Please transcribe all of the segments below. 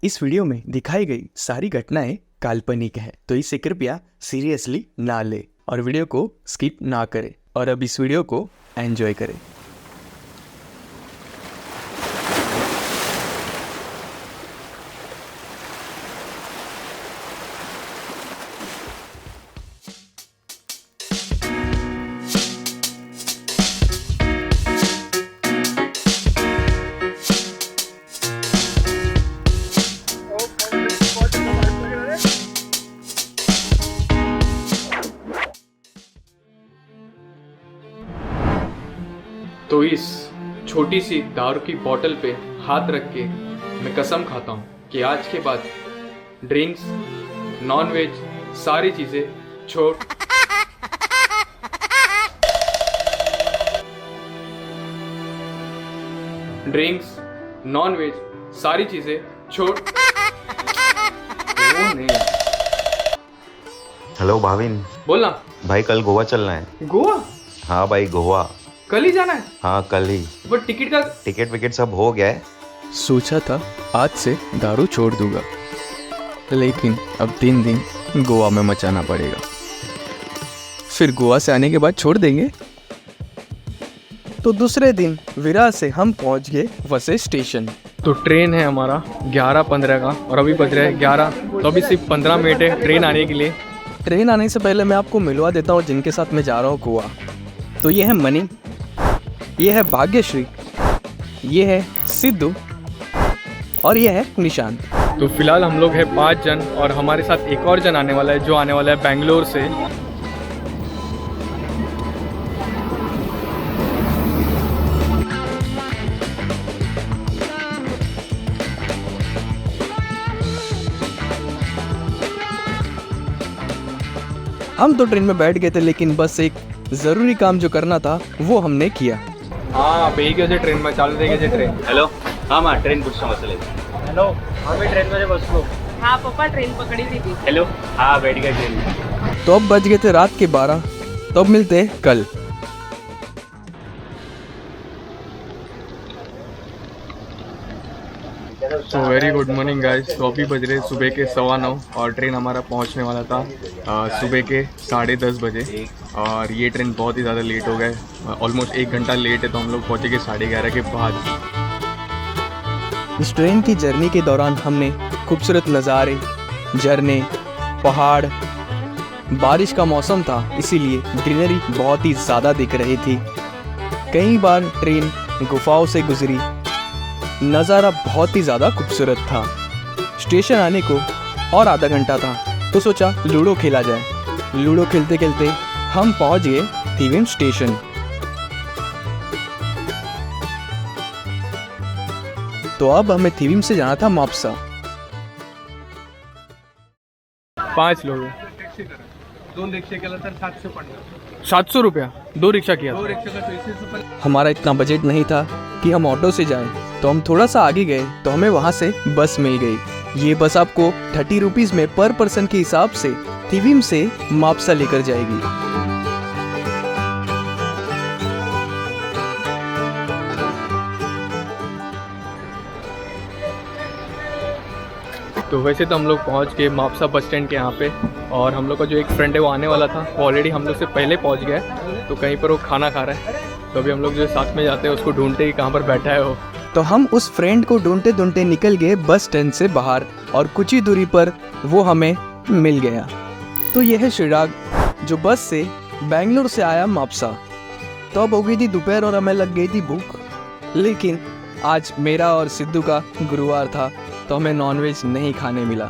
इस वीडियो में दिखाई गई सारी घटनाएं काल्पनिक है, तो इसे कृपया सीरियसली ना ले और वीडियो को स्किप ना करें और अब इस वीडियो को एंजॉय करें। तो इस छोटी सी दारू की बोतल पे हाथ रख के मैं कसम खाता हूँ कि आज के बाद ड्रिंक्स, नॉन वेज सारी चीज़ें छोड़ ड्रिंक्स, नॉन वेज सारी चीज़ें छोड़। वो नहीं। हेलो भाविन बोलना भाई, कल गोवा चलना है। गोवा? हाँ भाई, गोवा कल ही जाना है? हाँ कल ही। बट टिकट का टिकट विकेट सब हो गया है। सोचा था आज से दारू छोड़ दूंगा, लेकिन अब 3 दिन गोवा में मचाना पड़ेगा। फिर गोवा से आने के बाद छोड़ देंगे। तो दूसरे दिन विरार से हम पहुंच गए वसे स्टेशन। तो ट्रेन है हमारा 11:15 का और अभी बज रहा है 11, तो अभी सिर्फ 15 मिनट है ट्रेन आने के लिए। ट्रेन आने से पहले मैं आपको मिलवा देता हूँ जिनके साथ मैं जा रहा हूँ गोवा। तो ये है मनी, ये है भाग्यश्री, ये है सिद्धू और ये है निशांत। तो फिलहाल हम लोग हैं 5 जन और हमारे साथ एक और जन आने वाला है जो आने वाला है बेंगलोर से। हम तो ट्रेन में बैठ गए थे, लेकिन बस एक ज़रूरी काम जो करना था वो हमने किया। हाँ बेगी ट्रेन में चालू देगी ट्रेन। हेलो, हाँ माँ ट्रेन पूछता हूँ असले। हेलो, हमें ट्रेन में बसलो। हाँ पापा ट्रेन पकड़ी थी। हेलो, हाँ बैठ गए ट्रेन में। तो अब बज गए थे रात के 12। तो अब मिलते हैं कल। तो वेरी गुड मॉर्निंग गाइस। तो अभी बज रहे सुबह के 9:15 और ट्रेन हमारा पहुंचने वाला था सुबह के 10:30 बजे। और ये ट्रेन बहुत ही ज़्यादा लेट हो गए, ऑलमोस्ट 1 घंटा लेट है। तो हम लोग पहुँचे के 11:30 के बाद। इस ट्रेन की जर्नी के दौरान हमने खूबसूरत नज़ारे, झरने, पहाड़, बारिश का मौसम था, इसीलिए ग्रीनरी बहुत ही ज़्यादा दिख रही थी। कई बार ट्रेन गुफाओं से गुजरी, नज़ारा बहुत ही ज़्यादा खूबसूरत था। स्टेशन आने को और आधा घंटा था, तो सोचा लूडो खेला जाए। लूडो खेलते खेलते हम पहुंच गए थिविम स्टेशन। तो अब हमें थिविम से जाना था माप्सा। 5 लोग हैं। 2 रिक्षा केला तर 700 पडणार. 700 रुपया 2 रिक्शा किया। 2 रिक्षा का 300 रुपये. हमारा इतना बजट नहीं था कि हम ऑटो से जाएं, तो हम थोड़ा सा आगे गए तो हमें वहाँ से बस मिल गई। ये बस आपको 30 रुपीज़ में पर पर्सन के हिसाब से थिविम से माप्सा लेकर जाएगी। तो वैसे तो हम लोग पहुंच गए माप्सा बस स्टैंड के यहाँ पे, और हम लोग का जो एक फ्रेंड है वो आने वाला था, वो ऑलरेडी हम लोग से पहले पहुंच गया है। तो कहीं पर वो खाना खा रहा है, तो अभी हम लोग जो साथ में जाते हैं उसको ढूंढते ही कहाँ पर बैठा है वो। तो हम उस फ्रेंड को ढूंढते ढूंढते निकल गए बस स्टैंड से बाहर, और कुछ ही दूरी पर वो हमें मिल गया। तो यह है चिराग, जो बस से बेंगलोर से आया माप्सा। तो अब हो गई थी दोपहर और हमें लग गई थी भूख, लेकिन आज मेरा और सिद्धू का गुरुवार था, तो हमें नॉनवेज नहीं खाने मिला।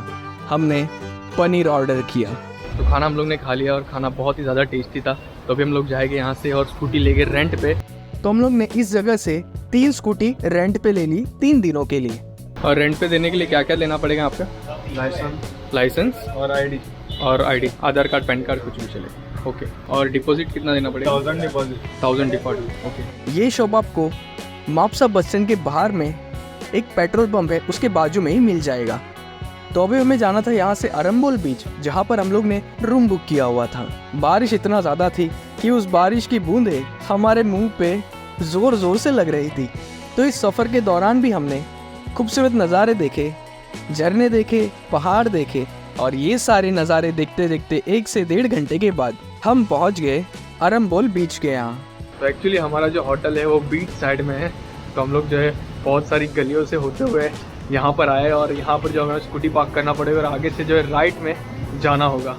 हमने पनीर ऑर्डर किया। तो खाना हम लोग ने खा लिया और खाना बहुत ही ज़्यादा टेस्टी था। तो अभी हम लोग जाएंगे यहाँ से और स्कूटी लेके रेंट पे। तो हम लोग ने इस जगह से 3 स्कूटी रेंट पे ले ली 3 दिनों के लिए। और रेंट पे देने के लिए क्या क्या लेना पड़ेगा आपका? लाइसेंस और आईडी. आधार कार्ड, पैन कार्ड, कुछ भी चलेगा। ओके। और डिपॉजिट कितना देना पड़ेगा? 1000 डिपॉजिट. 1000 डिपॉजिट। ओके। ये शॉप आपको माप्सा बस स्टैंड के बाहर में एक पेट्रोल पंप है, उसके बाजू में ही मिल जाएगा। तो अभी हमें जाना था यहाँ से अरम्बोल बीच, जहाँ पर हम लोग ने रूम बुक किया हुआ था। बारिश इतना ज़्यादा थी कि उस बारिश की बूंदें हमारे मुंह पे ज़ोर ज़ोर से लग रही थी। तो इस सफ़र के दौरान भी हमने खूबसूरत नज़ारे देखे, झरने देखे, पहाड़ देखे और ये सारे नज़ारे देखते देखते 1 से 1.5 घंटे के बाद हम पहुंच गए अरम्बोल बीच के यहाँ। तो एक्चुअली हमारा जो होटल है वो बीच साइड में है, तो हम लोग जो है बहुत सारी गलियों से होते हुए यहाँ पर आए और यहाँ पर जो हमें स्कूटी पार्क करना पड़ेगा और आगे से जो है राइट में जाना होगा।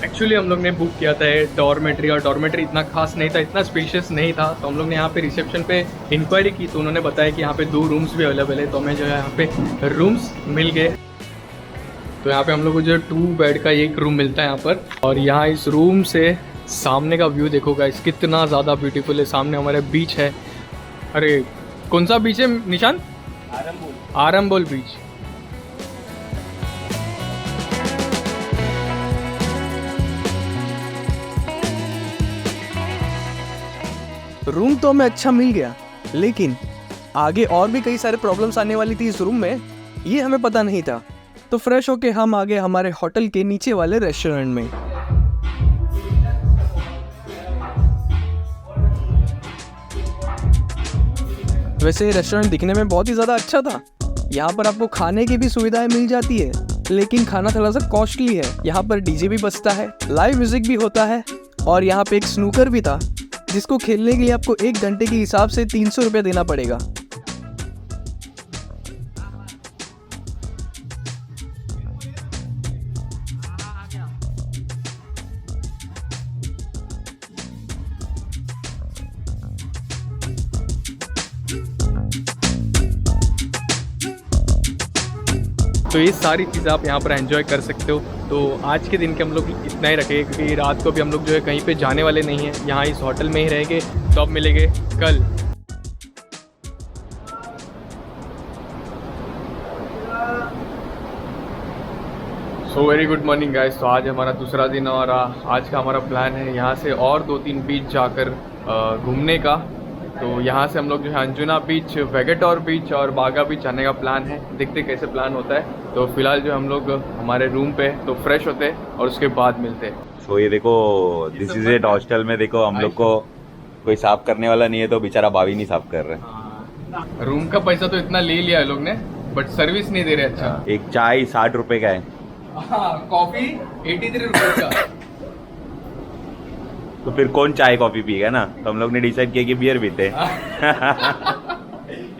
एक्चुअली हम लोग ने बुक किया था डॉर्मेट्री, और डॉर्मेट्री इतना खास नहीं था, इतना स्पेशियस नहीं था। तो हम लोग ने यहाँ पे रिसेप्शन पे इंक्वायरी की तो उन्होंने बताया कि यहाँ पे 2 रूम्स भी अवेलेबल है, तो हमें जो है यहाँ पे रूम्स मिल गए। तो यहाँ पे हम लोग को जो 2 बेड का एक रूम मिलता है यहाँ पर, और यहाँ इस रूम से सामने का व्यू देखो गाइस कितना ज़्यादा ब्यूटीफुल है। सामने हमारे बीच है, अरे कौन सा बीच है निशान? आरम्बोल बीच। रूम तो हमें अच्छा मिल गया, लेकिन आगे और भी कई सारे प्रॉब्लम्स आने वाली थी इस रूम में, ये हमें पता नहीं था। तो फ्रेश होके हम आ गए हमारे होटल के नीचे वाले रेस्टोरेंट में। वैसे रेस्टोरेंट दिखने में बहुत ही ज़्यादा अच्छा था। यहाँ पर आपको खाने की भी सुविधाएं मिल जाती है, लेकिन खाना थोड़ा सा कॉस्टली है। यहाँ पर डीजे भी बजता है, लाइव म्यूजिक भी होता है, और यहाँ पे एक स्नूकर भी था जिसको खेलने के लिए आपको 1 घंटे के हिसाब से 300 रुपये देना पड़ेगा। तो ये सारी चीज़ें आप यहाँ पर एंजॉय कर सकते हो। तो आज के दिन के हम लोग इतना ही रखेंगे, क्योंकि रात को भी हम लोग जो है कहीं पे जाने वाले नहीं हैं, यहाँ इस होटल में ही रहेंगे। तो अब मिलेंगे कल। So very good morning guys. तो आज हमारा दूसरा दिन और आज का हमारा प्लान है यहाँ से और 2-3 बीच जाकर घूमने का। तो यहाँ से हम लोग जो है अंजुना बीच, वेगेटोर बीच और बागा बीच जाने का प्लान है। देखते कैसे प्लान होता है। तो फिलहाल जो हम लोग हमारे रूम पे तो फ्रेश होते हैं और उसके बाद मिलते हैं। सो ये देखो, दिस इज इट। हॉस्टल में देखो हम लोग को कोई साफ करने वाला नहीं है, तो बेचारा भाभी नहीं साफ कर रहे। रूम का पैसा तो इतना ले लिया है लोग ने, बट सर्विस नहीं दे रहे। अच्छा, एक चाय 60 रुपए का है, कॉफी 83 रुपये का। तो फिर कौन चाय कॉफी पिएगा ना। तो हम लोग ने डिसाइड किया कि बियर पीते।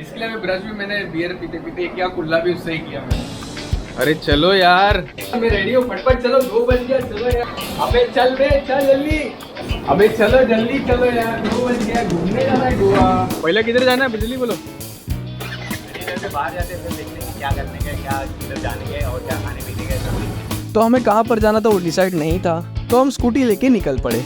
इसके लिए ब्रश भी मैंने बियर पीते पीते किया, कुल्ला भी उससे ही किया मैंने। अरे चलो यार, मैं रेडी हूँ, फटफट चलो, 2 बज गया, चलो यार। अबे चल बे, चल जल्दी। अबे चलो जल्दी चलो यार, 2 बज गया, घूमने जाना है गोवा। पहले किधर जाना है बिजली बोलो। बाहर जाते हैं, देखते हैं क्या करने का, क्या किधर जाने का और क्या खाने पीने का। तो हमें कहाँ पर जाना था वो डिसाइड नहीं था, तो हम स्कूटी लेके निकल पड़े।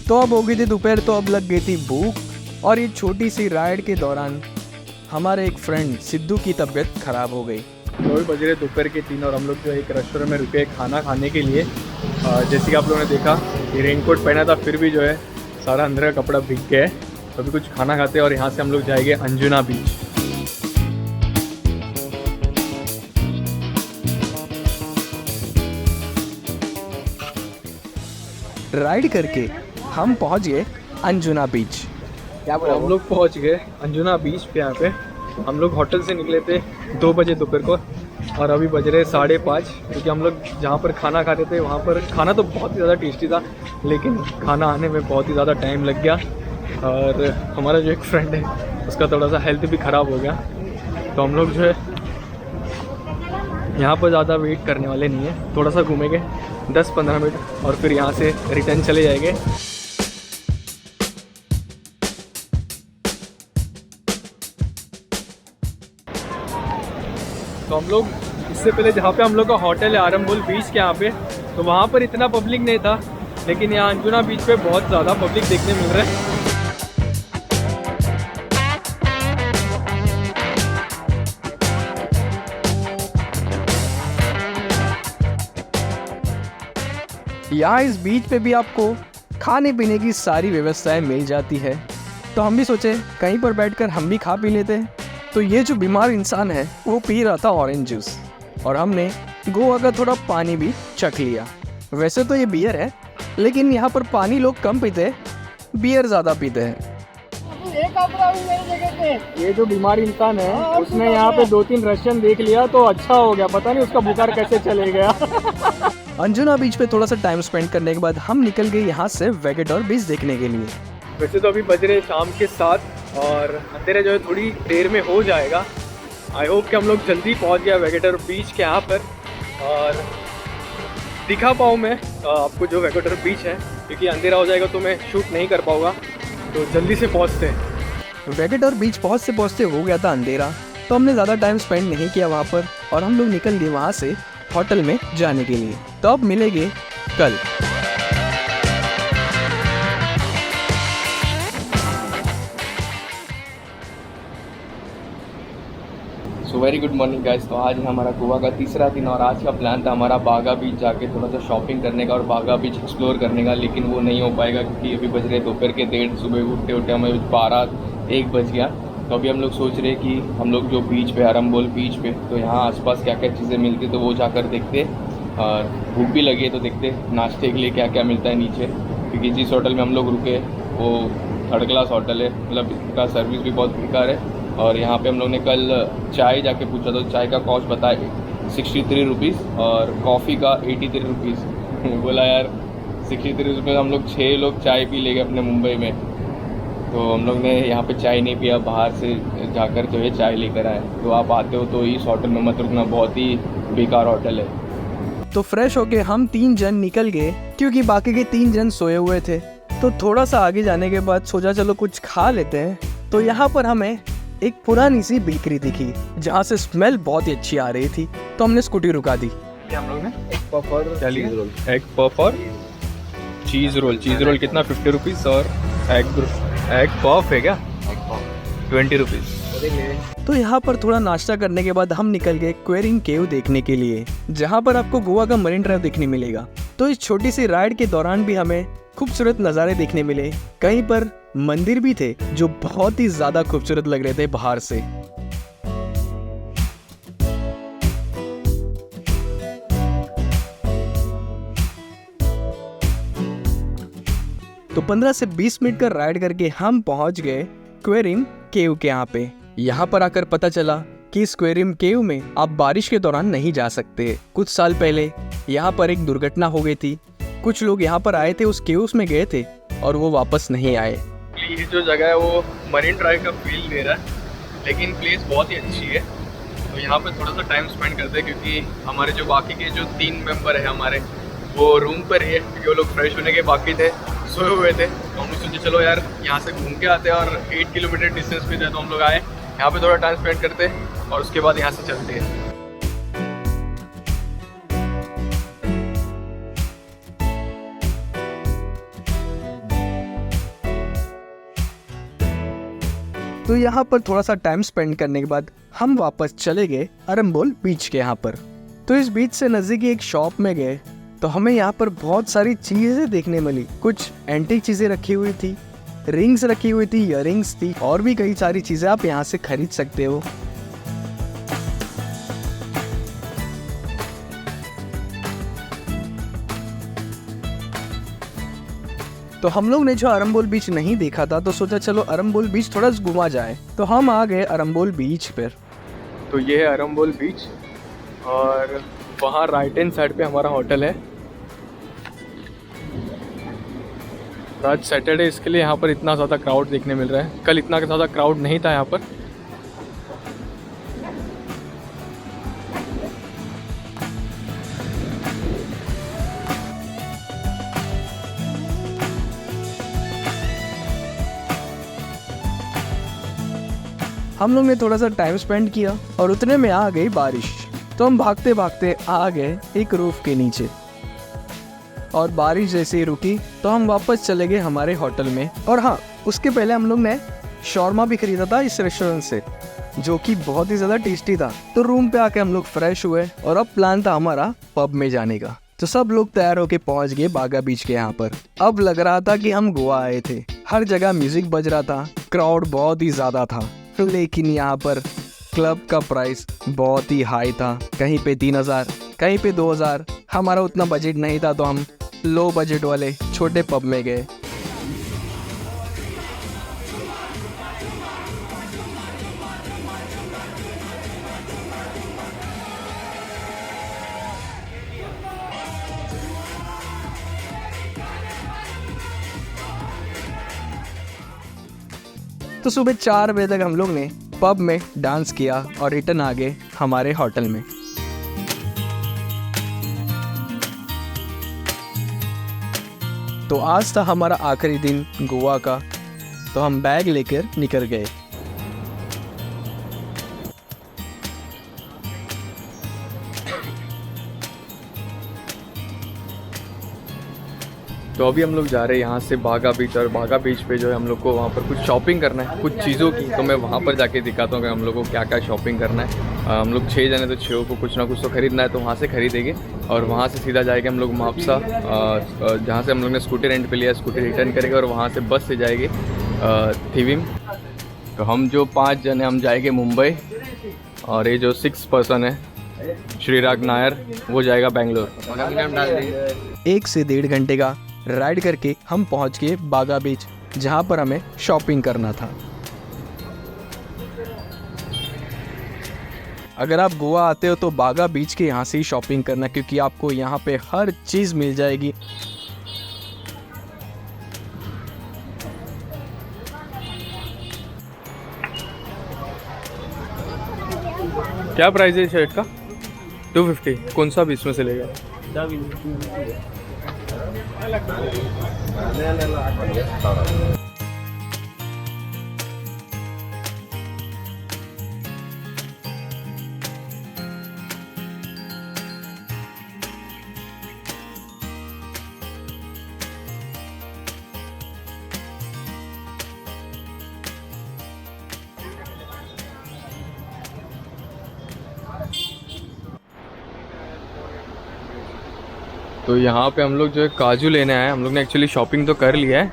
तो अब हो गई थी दोपहर, तो अब लग गई थी भूख, और ये छोटी सी राइड के दौरान हमारे एक फ्रेंड सिद्धू की तबीयत खराब हो गई। तो अभी बज रहे दोपहर के 3 और हम लोग जो एक रेस्टोरेंट में रुके खाना खाने के लिए। जैसे कि आप लोगों ने देखा, ये रेनकोट पहना था, फिर भी जो है सारा अंदर का कपड़ा भीग गया है। तो अभी कुछ खाना खाते हैं और यहाँ से हम लोग जाएंगे अंजुना बीच। राइड करके हम पहुंच गए अंजुना बीच। क्या बोला? हम लोग पहुंच गए अंजुना बीच पे। यहाँ पे हम लोग होटल से निकले थे 2 बजे दोपहर को, और अभी बज रहे 5:30, क्योंकि हम लोग जहाँ पर खाना खाते थे वहाँ पर खाना तो बहुत ही ज़्यादा टेस्टी था, लेकिन खाना आने में बहुत ही ज़्यादा टाइम लग गया। और हमारा जो एक फ्रेंड है उसका थोड़ा सा हेल्थ भी ख़राब हो गया। तो हम लोग जो है यहाँ पर ज़्यादा वेट करने वाले नहीं है, थोड़ा सा घूमेंगे 10-15 मिनट और फिर यहाँ से रिटर्न चले जाएंगे। तो हम लोग इससे पहले जहाँ पे हम लोग का होटल है आरम्बोल बीच के यहाँ पे, तो वहाँ पर इतना पब्लिक नहीं था, लेकिन यहाँ अंजुना बीच पे बहुत ज़्यादा पब्लिक देखने मिल रहा है। यहाँ इस बीच पे भी आपको खाने पीने की सारी व्यवस्थाएं मिल जाती है। तो हम भी सोचे कहीं पर बैठकर हम भी खा पी लेते हैं। तो ये जो बीमार इंसान है वो पी रहा था ऑरेंज जूस, और हमने गोवा का थोड़ा पानी भी चख लिया। वैसे तो ये बियर है, लेकिन यहाँ पर पानी लोग कम पीते हैं, बियर ज़्यादा पीते हैं। ये जो बीमार इंसान है उसने यहाँ पे 2-3 रशियन देख लिया तो अच्छा हो गया, पता नहीं उसका बुखार कैसे चले गया। अंजुना बीच पे थोड़ा सा टाइम स्पेंड करने के बाद हम निकल गए यहाँ से वेगेटोर बीच देखने के लिए। वैसे तो अभी बज रहे शाम के 7 और अंधेरा जो है थोड़ी देर में हो जाएगा। आई होप कि हम लोग जल्दी पहुँच गया वेगेटोर बीच के यहाँ पर और दिखा पाऊँ मैं आपको जो वेगेटोर बीच है, क्योंकि अंधेरा हो जाएगा तो मैं शूट नहीं कर पाऊँगा, तो जल्दी से पहुँचते हैं। वेगेटोर बीच पहुँचते हो गया था अंधेरा, तो हमने ज़्यादा टाइम स्पेंड नहीं किया वहाँ पर और हम लोग निकल गए वहाँ से होटल में जाने के लिए। तो अब मिलेंगे कल। So very good morning guys. तो आज है हमारा गोवा का तीसरा दिन और आज का प्लान था हमारा बागा बीच जाके थोड़ा सा शॉपिंग करने का और बागा बीच एक्सप्लोर करने का, लेकिन वो नहीं हो पाएगा क्योंकि अभी बज रहे दोपहर के 1:30, सुबह उठते हमें 12-1 बज गया। तो अभी हम लोग सोच रहे हैं कि हम लोग जो बीच पे अरम्बोल बीच पे, तो यहाँ आसपास क्या क्या चीज़ें मिलती तो वो जाकर देखते, और भूख भी लगी है तो देखते नाश्ते के लिए क्या क्या मिलता है नीचे, क्योंकि जिस होटल में हम लोग रुके वो 3rd क्लास होटल है, मतलब इसका सर्विस भी बहुत बेकार है। और यहाँ पे हम लोग ने कल चाय जाके पूछा तो चाय का कॉस्ट बताए 63 रुपीज़ और कॉफ़ी का 83 रुपीज़। बोला यार 63 रुपये हम लोग 6 लोग चाय पी लेंगे अपने मुंबई में। तो हम लोग ने यहाँ पे चाय नहीं पिया, बाहर से जाकर जो है चाय लेकर आए। तो आप आते हो तो इस होटल में मत रुकना, बहुत ही बेकार होटल है। तो फ्रेश होके हम 3 जन निकल गए, क्योंकि बाकी के 3 जन सोए हुए थे। तो थोड़ा सा आगे जाने के बाद सोचा चलो कुछ खा लेते हैं। तो यहाँ पर हमें एक पुरानी सी बेकरी दिखी जहाँ से स्मेल बहुत ही अच्छी आ रही थी, तो हमने स्कूटी रुका दी। हम लोग ने एग पफ और एग पफ और चीज़ रोल कितना 50 रुपीज़ और एग पफ है क्या 20 रुपीज़। तो यहाँ पर थोड़ा नाश्ता करने के बाद हम निकल गए क्वेरिंग केव देखने के लिए, जहाँ पर आपको गोवा का मरीन ड्राइव देखने मिलेगा। तो इस छोटी सी राइड के दौरान भी हमें खूबसूरत नज़ारे देखने मिले। कहीं पर मंदिर भी थे जो बहुत ही ज्यादा खूबसूरत लग रहे थे बाहर से। तो 15 से 20 मिनट का राइड करके हम पहुंच गए क्वेरिम केव के यहाँ पे। यहाँ पर आकर पता चला कि इस क्वेरिम केव में आप बारिश के दौरान नहीं जा सकते। कुछ साल पहले यहाँ पर एक दुर्घटना हो गई थी, कुछ लोग यहाँ पर आए थे, उस केव्स में गए थे और वो वापस नहीं आए। ये जो जगह है वो मरीन ड्राइव का फील दे रहा है, लेकिन प्लेस बहुत ही अच्छी है। तो यहाँ पे थोड़ा सा टाइम स्पेंड करते हैं, क्योंकि हमारे जो बाकी के जो 3 मेंबर है हमारे वो रूम पर ही है, क्योंकि वो लोग फ्रेश होने के बाकी थे, सोए हुए थे। तो हम लोग सोचे चलो यार यहाँ से घूम के आते हैं, और 8 किलोमीटर डिस्टेंस पे थे तो हम लोग आए यहाँ पे थोड़ा टाइम स्पेंड करते हैं और उसके बाद यहाँ से चलते हैं। तो यहाँ पर थोड़ा सा टाइम स्पेंड करने के बाद हम वापस चले गए अरम्बोल बीच के यहाँ पर। तो इस बीच से नज़दीकी एक शॉप में गए तो हमें यहाँ पर बहुत सारी चीज़ें देखने मिली। कुछ एंटीक चीज़ें रखी हुई थी, रिंग्स रखी हुई थी, इयररिंग्स थी, और भी कई सारी चीज़ें आप यहाँ से खरीद सकते हो। तो हम लोग ने जो अरम्बोल बीच नहीं देखा था तो सोचा चलो अरम्बोल बीच थोड़ा घुमा जाए। तो हम आ गए अरम्बोल बीच पर। तो ये है अरम्बोल बीच और वहाँ राइट हैंड साइड पे हमारा होटल है। आज सैटरडे, इसके लिए यहाँ पर इतना ज़्यादा क्राउड देखने मिल रहा है। कल इतना ज़्यादा क्राउड नहीं था यहाँ पर। हम लोग ने थोड़ा सा टाइम स्पेंड किया और उतने में आ गई बारिश। तो हम भागते भागते आ गए एक रूफ के नीचे, और बारिश जैसे ही रुकी तो हम वापस चले गए हमारे होटल में। और हाँ, उसके पहले हम लोग ने शॉर्मा भी खरीदा था इस रेस्टोरेंट से, जो कि बहुत ही ज़्यादा टेस्टी था। तो रूम पे आके हम लोग फ्रेश हुए और अब प्लान था हमारा पब में जाने का। तो सब लोग तैयार होके पहुंच गए बागा बीच के यहाँ पर। अब लग रहा था कि हम गोवा आए थे। हर जगह म्यूजिक बज रहा था, क्राउड बहुत ही ज़्यादा था, लेकिन यहाँ पर क्लब का प्राइस बहुत ही हाई था। कहीं पे 3,000, कहीं पे 2000। हमारा उतना बजट नहीं था तो हम लो बजट वाले छोटे पब में गए। तो सुबह 4 बजे तक हम लोग ने पब में डांस किया और रिटर्न आ गए हमारे होटल में। तो आज था हमारा आखिरी दिन गोवा का, तो हम बैग लेकर निकल गए। तो अभी हम लोग जा रहे हैं यहाँ से बागा बीच, और बागा बीच पे जो है हम लोग को वहाँ पर कुछ शॉपिंग करना है कुछ चीज़ों की। तो मैं वहाँ पर जाके दिखाता हूँ कि हम लोग को क्या क्या शॉपिंग करना है। हम लोग 6 जने, तो 6 को कुछ ना कुछ तो खरीदना है, तो वहाँ से खरीदेंगे और वहाँ से सीधा जाएंगे हम लोग मापसा, जहाँ से हम लोग ने स्कूटी रेंट पे लिया, स्कूटी रिटर्न करेंगे और वहाँ से बस से जाएंगे थिविम। तो हम जो 5 जने हम जाएंगे मुंबई, और ये जो 6 पर्सन है श्रीराग नायर वो जाएगा बेंगलोर। 1 से 1.5 घंटे का राइड करके हम पहुंच गए बागा बीच, जहां पर हमें शॉपिंग करना था। अगर आप गोवा आते हो तो बागा बीच के यहाँ से ही शॉपिंग करना, क्योंकि आपको यहाँ पे हर चीज़ मिल जाएगी। क्या प्राइस है शर्ट का? 250। कौन सा भी इसमें से लेगा? तो यहाँ पे हम लोग जो है काजू लेने आए। हम लोग ने एक्चुअली शॉपिंग तो कर लिया है।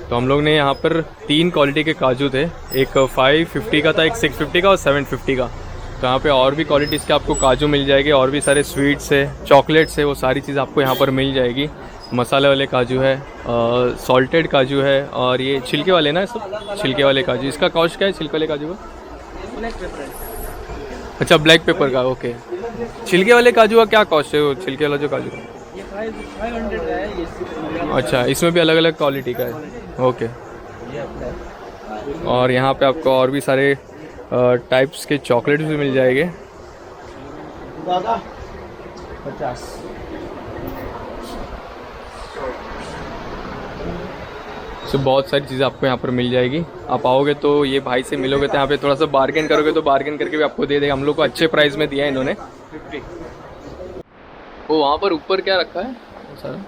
तो हम लोग ने यहाँ पर 3 क्वालिटी के काजू थे, एक 550 का था, एक 650 का और 750 का। तो यहाँ पे और भी क्वालिटीज़ के आपको काजू मिल जाएंगे, और भी सारे स्वीट्स है, चॉकलेट्स है, वो सारी चीज़ आपको यहाँ पर मिल जाएगी। मसाले वाले काजू है, सॉल्टेड काजू है, और ये छिलके वाले ना, सब छिलके वाले काजू। इसका कॉस्ट क्या है छिलके वाले काजू का? अच्छा, ब्लैक पेपर का। ओके, छिलके वाले काजू का क्या कॉस्ट है? वो छिलके वाला जो काजू है 500 का है। अच्छा, इसमें भी अलग अलग क्वालिटी का है। ओके, और यहाँ पे आपको और भी सारे टाइप्स के चॉकलेट्स भी मिल जाएंगे। 50। तो बहुत सारी चीज़ें आपको यहाँ पर मिल जाएगी। आप आओगे तो ये भाई से मिलोगे तो यहाँ पे थोड़ा सा बार्गेन करोगे तो बार्गेन करके भी आपको दे देगा। हम लोग को अच्छे प्राइस में दिया है इन्होंने। 50। वो वहाँ पर ऊपर क्या रखा है सर?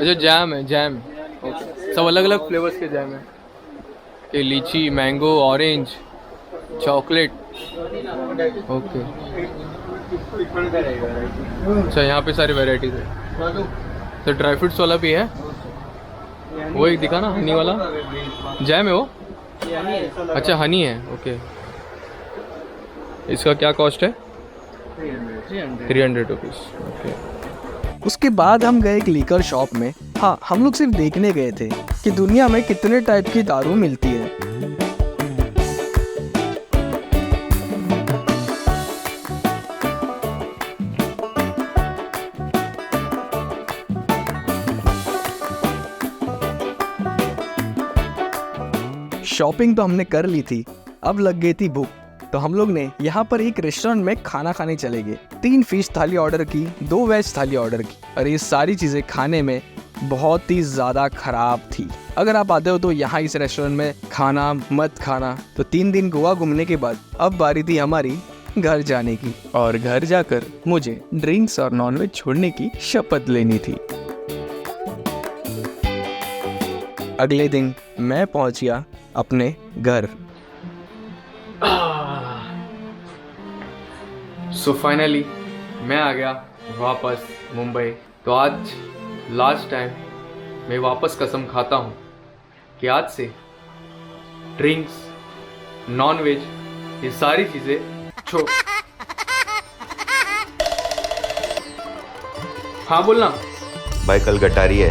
जो जैम है, जैम। ओके, सब अलग अलग फ्लेवर्स के जैम है, ये लीची, मैंगो, ऑरेंज, चॉकलेट। ओके, अच्छा, यहाँ पे सारी वेराइटीज है। तो ड्राई फ्रूट्स वाला भी है, वो एक दिखा ना, हनी वाला जैम है वो। अच्छा, हनी है। ओके, इसका क्या कॉस्ट है? 300 रुपीज़। ओके। उसके बाद हम गए एक लीकर शॉप में। हाँ, हम लोग सिर्फ देखने गए थे कि दुनिया में कितने टाइप की दारू मिलती है। शॉपिंग तो हमने कर ली थी, अब लग गई थी भूख। तो हम लोग ने यहाँ पर एक रेस्टोरेंट में खाना खाने चले गए। 3 फिश थाली ऑर्डर की, 2 वेज थाली ऑर्डर की, और ये सारी चीज़ें खाने में बहुत ही ज़्यादा खराब थी। अगर आप आते हो तो यहाँ इस रेस्टोरेंट में खाना मत खाना। तो 3 दिन गोवा घूमने के बाद अब बारी थी हमारी घर जाने की, और घर जाकर मुझे ड्रिंक्स और नॉनवेज छोड़ने की शपथ लेनी थी। अगले दिन मैं पहुंच गया अपने घर। सो फाइनली मैं आ गया वापस मुंबई। तो आज लास्ट टाइम मैं वापस कसम खाता हूँ कि आज से ड्रिंक्स, नॉनवेज, ये सारी चीज़ें छोड़। हाँ बोलना। भाई कल गटारी है,